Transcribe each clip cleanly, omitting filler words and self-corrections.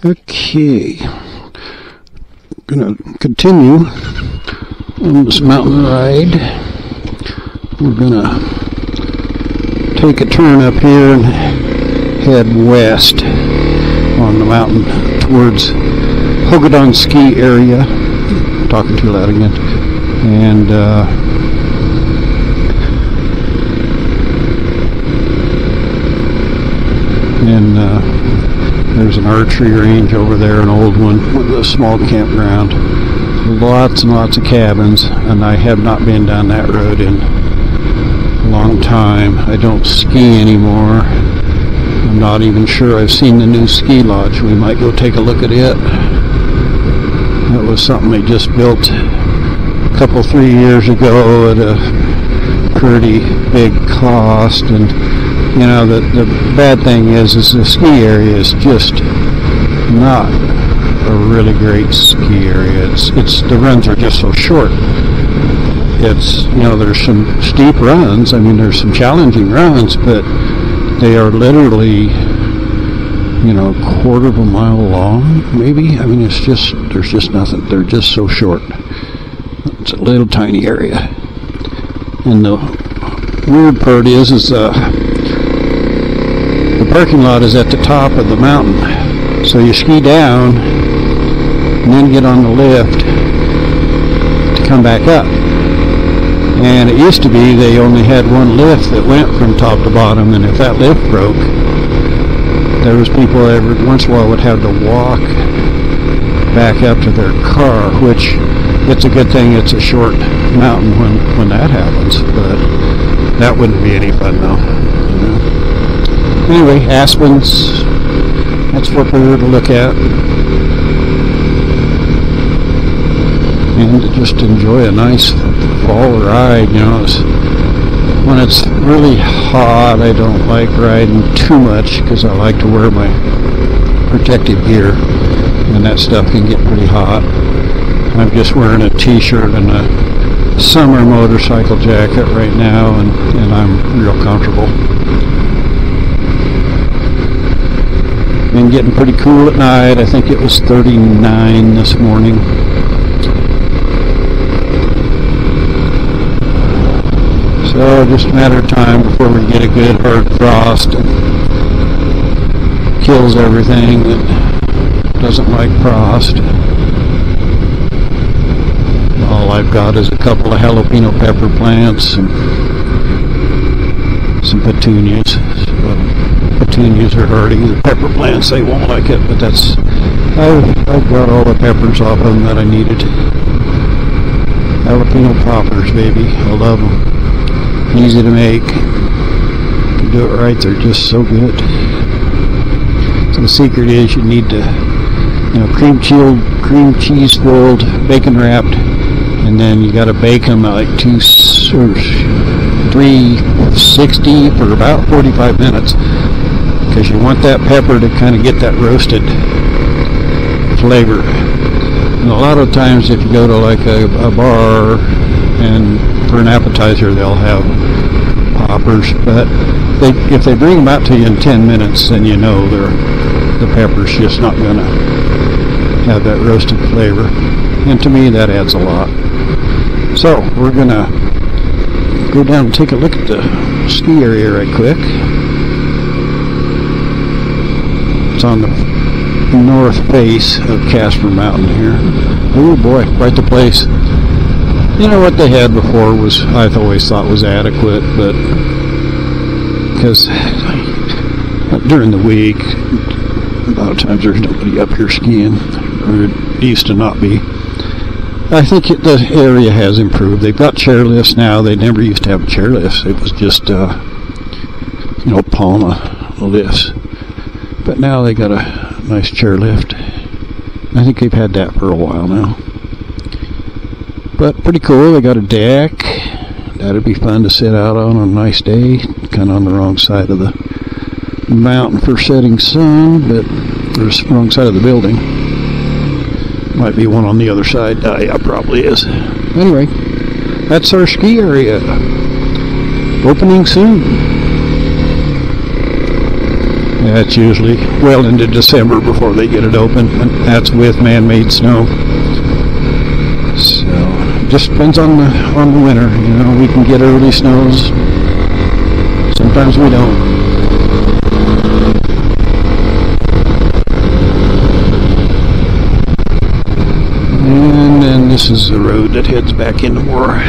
Okay, gonna continue on this mountain ride. We're gonna take a turn up here and head west on the mountain towards Hogadon ski area. I'm talking too loud again. And there's an archery range over there, an old one with a small campground. Lots and lots of cabins, and I have not been down that road in a long time. I don't ski anymore. I'm not even sure I've seen the new ski lodge. We might go take a look at it. That was something they just built a couple, 3 years ago at a pretty big cost. And you know, the bad thing is the ski area is just not a really great ski area. It's the runs are just so short. It's, you know, there's some steep runs. I mean, there's some challenging runs, but they are literally, you know, a quarter of a mile long, maybe. I mean, it's just, there's just nothing. They're just so short. It's a little tiny area. And the weird part is the parking lot is at the top of the mountain. So you ski down and then get on the lift to come back up. And it used to be they only had one lift that went from top to bottom, and if that lift broke, there was people every once in a while would have to walk back up to their car, which it's a good thing it's a short mountain when that happens, but that wouldn't be any fun though. You know? Anyway, Aspens, that's what we're to look at. And to just enjoy a nice fall ride, you know. When it's really hot, I don't like riding too much because I like to wear my protective gear, and that stuff can get pretty hot. I'm just wearing a t-shirt and a summer motorcycle jacket right now, and I'm real comfortable. Been getting pretty cool at night. I think it was 39 this morning. So just a matter of time before we get a good hard frost and kills everything that doesn't like frost. All I've got is a couple of jalapeno pepper plants and some petunias. So petunias are hardy. The pepper plants, they won't like it, but that's, I've got all the peppers off of them that I needed. Jalapeno poppers, baby. I love them. Easy to make. If you do it right, they're just so good. So the secret is you need to, you know, cream cheese filled, bacon wrapped, and then you got to bake them at like 360 for about 45 minutes, because you want that pepper to kind of get that roasted flavor. And a lot of times if you go to like a bar and for an appetizer they'll have poppers, but if they bring them out to you in 10 minutes, then you know the pepper's just not going to have that roasted flavor. And to me that adds a lot. So we're going to go down and take a look at the ski area right quick. It's on the north face of Casper Mountain here. Oh boy, quite the place. You know, what they had before was, I've always thought was adequate, but because during the week a lot of times there's nobody up here skiing, or it used to not be. I think the area has improved. They've got chairlifts now. They never used to have chairlifts. It was just you know, Palma lifts, but now they got a nice chairlift. I think they've had that for a while now. But pretty cool. They got a deck. That'd be fun to sit out on a nice day. Kind of on the wrong side of the mountain for setting sun, but there's the wrong side of the building. Might be one on the other side. Yeah, probably is. Anyway, that's our ski area. Opening soon. That's usually well into December before they get it open, and that's with man-made snow. So it just depends on the winter. You know, we can get early snows. Sometimes we don't. And then this is the road that heads back into more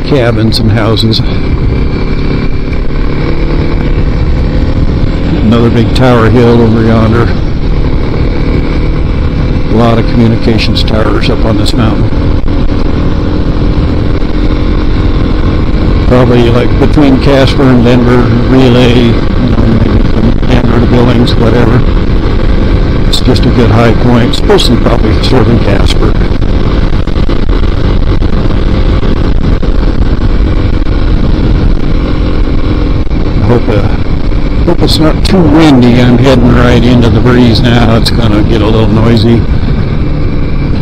cabins and houses. Another big tower hill over yonder. A lot of communications towers up on this mountain. Probably like between Casper and Denver, relay, you know, maybe from Denver to Billings, whatever. It's just a good high point. It's mostly probably serving Casper. I hope it's not too windy. I'm heading right into the breeze now. It's going to get a little noisy.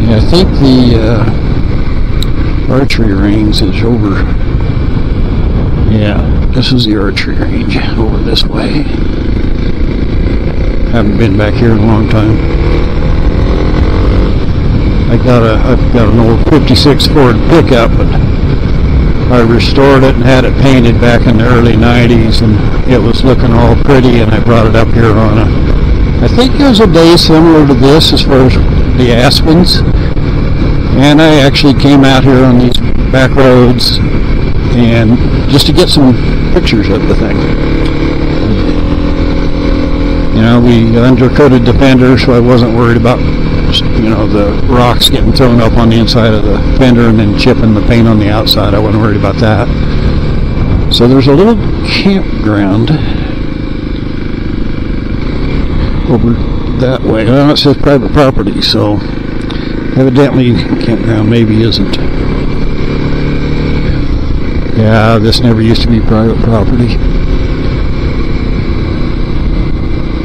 Yeah, I think the archery range is over. Yeah, this is the archery range over this way. Haven't been back here in a long time. I've got an old '56 Ford pickup, but I restored it and had it painted back in the early '90s, and it was looking all pretty, and I brought it up here on I think it was a day similar to this as far as the Aspens, and I actually came out here on these back roads and just to get some pictures of the thing. You know, we undercoated the fender, so I wasn't worried about, you know, the rocks getting thrown up on the inside of the fender and then chipping the paint on the outside. I wasn't worried about that. So there's a little campground over that way. Well, it says private property, so evidently campground maybe isn't. Yeah, this never used to be private property.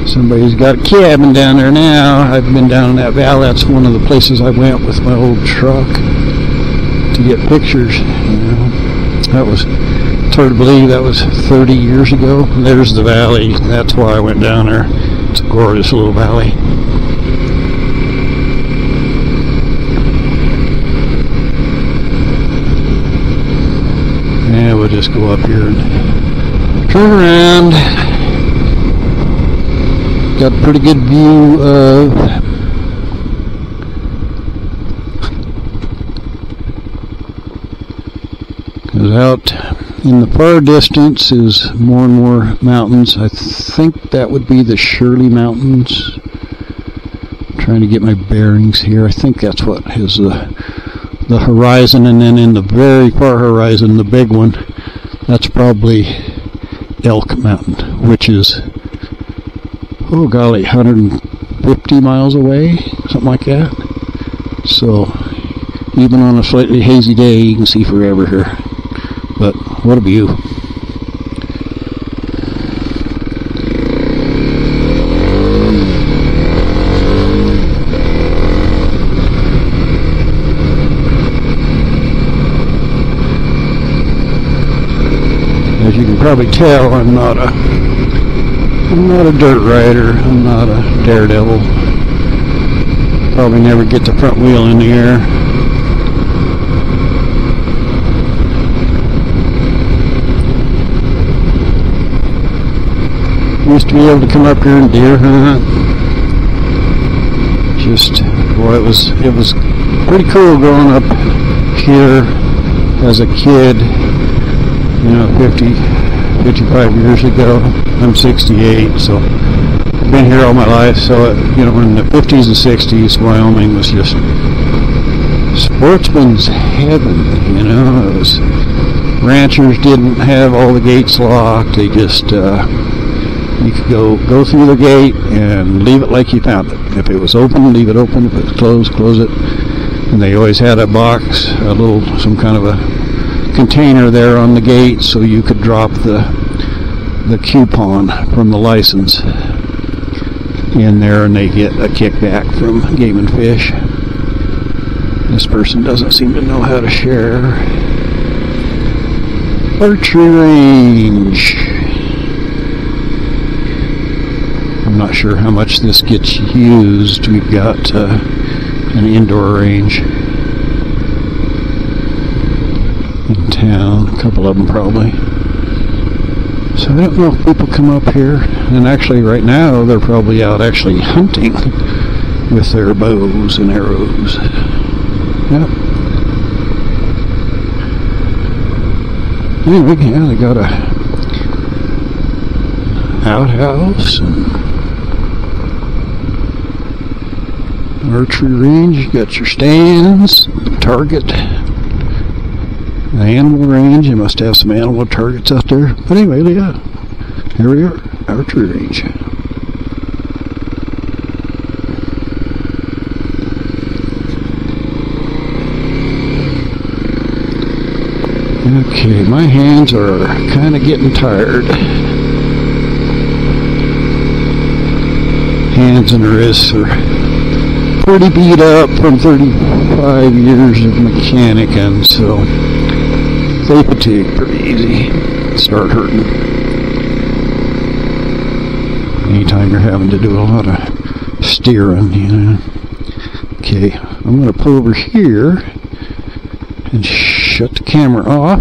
Somebody's got a cabin down there now. I've been down in that valley. That's one of the places I went with my old truck to get pictures. You know, that was, it's hard to believe that was 30 years ago. There's the valley. That's why I went down there. It's a gorgeous little valley. Yeah, we'll just go up here and turn around. Got a pretty good view of out in the far distance is more and more mountains. I think that would be the Shirley Mountains. I'm trying to get my bearings here. I think that's what is the horizon, and then in the very far horizon, the big one, that's probably Elk Mountain, which is, oh golly, 150 miles away, something like that. So even on a slightly hazy day, you can see forever here. But what a view. As you can probably tell, I'm not a dirt rider. I'm not a daredevil. Probably never get the front wheel in the air. Used to be able to come up here and deer hunt. Just, boy, it was pretty cool growing up here as a kid. You know, 55 years ago. I'm 68, so I've been here all my life. So, you know, in the 50s and 60s, Wyoming was just sportsman's heaven. You know, it was, ranchers didn't have all the gates locked. They just, you could go through the gate and leave it like you found it. If it was open, leave it open. If it was closed, close it. And they always had a box, some kind of a container there on the gate, so you could drop the coupon from the license in there, and they get a kickback from Game and Fish. This person doesn't seem to know how to share. Archery range. not sure how much this gets used. We've got an indoor range in town, a couple of them probably. So I don't know if people come up here, and actually right now they're probably out actually hunting with their bows and arrows. Yep. Anyway, yeah, they got a outhouse and archery range. You got your stands, target, the animal range. You must have some animal targets out there. But anyway, yeah, here we are, archery range. Okay, my hands are kind of getting tired. Hands and wrists are pretty beat up from 35 years of mechanicking, so they fatigue pretty easy, start hurting. Anytime you're having to do a lot of steering, you know. Okay, I'm going to pull over here and shut the camera off.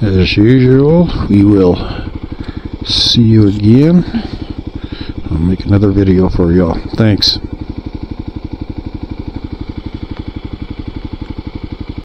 As usual, we will see you again. I'll make another video for y'all. Thanks.